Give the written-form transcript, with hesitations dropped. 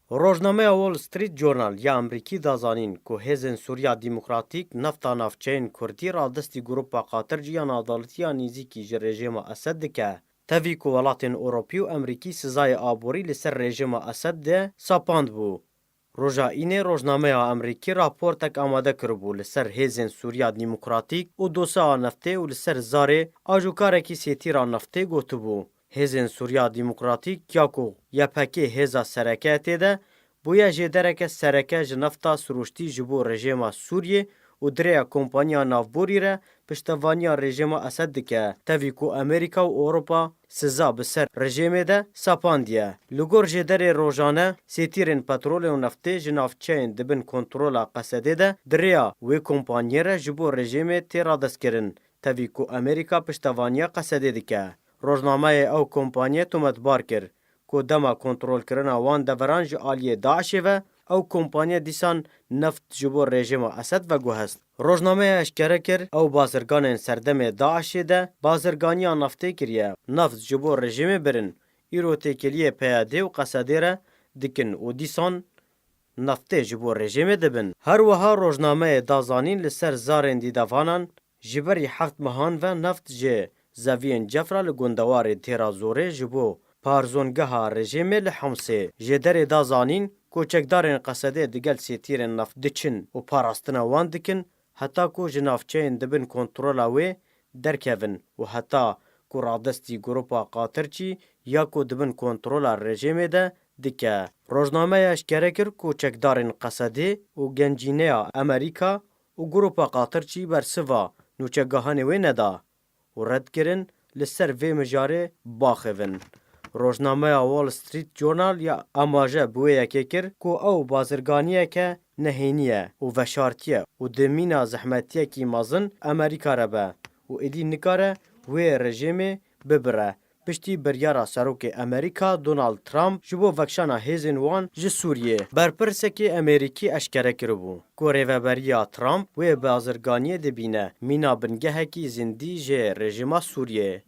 روزنامه وال استریت جورنال یا امریکی دازانین که هزن سوریا دموکراتیک نفتا نافچین کردی را دستی گروپا قاتر جیان عدالتیا نیزیکی جی رژیم اسد دکه. تاوی که ولاتین اوروپی و امریکی سزای آبوری لسر رژیم اسد ده ساپاند بو. روژا اینه روزنامه امریکی راپورتک آماده کربو لسر هزن سوریا دموکراتیک و دوسا نفته و لسر زاره آجوکارکی سیتی را نفته گوتو بو. هزن سوریا دموکراتیک یا کو یا پکی هزا سرکتی ده بویا جدرک سرکه جنفتا سروشتی جبو رژیم سوریه و دریا کمپانیا نافبوری را پشتوانیا رژیم اسد دکه تاوی کو امریکا و اروپا سزا بسر رژیم ده ساپاندیه. لگور جدر روزانه سیتیرین پترول و نفته جنافچین دبن کنترولا قصده ده دریا و کمپانی را جبو رژیم تیرا دست کرن تاوی کو امریکا پشتوانیا قصده دکه. روزنامه او کمپانی تومتبار کرد که دما کنترل کرنا وان دوران جی آلیه داعش و او کمپانی دیسان نفت جبو رژیم اسد و گوهست. روزنامه اشکره کرد او بازرگان سردم داعش ده بازرگانی نفته کریه نفت جبو رژیم برن ایرو تکلیه پیاده و قصده را دکن و دیسان نفته جبو رژیم دبن. هر وها روزنامه دازانین لسر زارن دیدوانان جبری 7 مهان و نفت جه زوین جفرا لگندوار تیرا زوره جبو پارزونگها رژیم لحمسه جدر دازانین کوچکدارن قصده دگل سیتیرن نفت دچن و پاراستنا وان دکن حتی کو جنافچین دبن کنترولا وی درکوین و حتی کو رادستی گروپا قاطرچی یا کو دبن کنترولا رژیم ده دکه. روزنامه اشکره کر کوچکدارن قصده و گنجینه امریکا و گروپا قاطرچی برسوا نوچگاهان وی ندا و رد کرن لسر وی مجاره باخوین. روزنامه وال استریت جورنال یا اماجه بویه که کر که او بازرگانیه که نهینیه و وشارتیه و دمینا زحمتیه که مازن امریکا را به و ایدی نکاره وی رژیم ببره پشتی بریارا سروک امریکا دونالد ترامپ جبو وکشانا هیزن وان جی سوریه برپرسه که امریکی اشکره کربو که ریوبریا ترامپ وی بازرگانیه دبینه مینا بنگه کی زندی جی رژیما سوریه.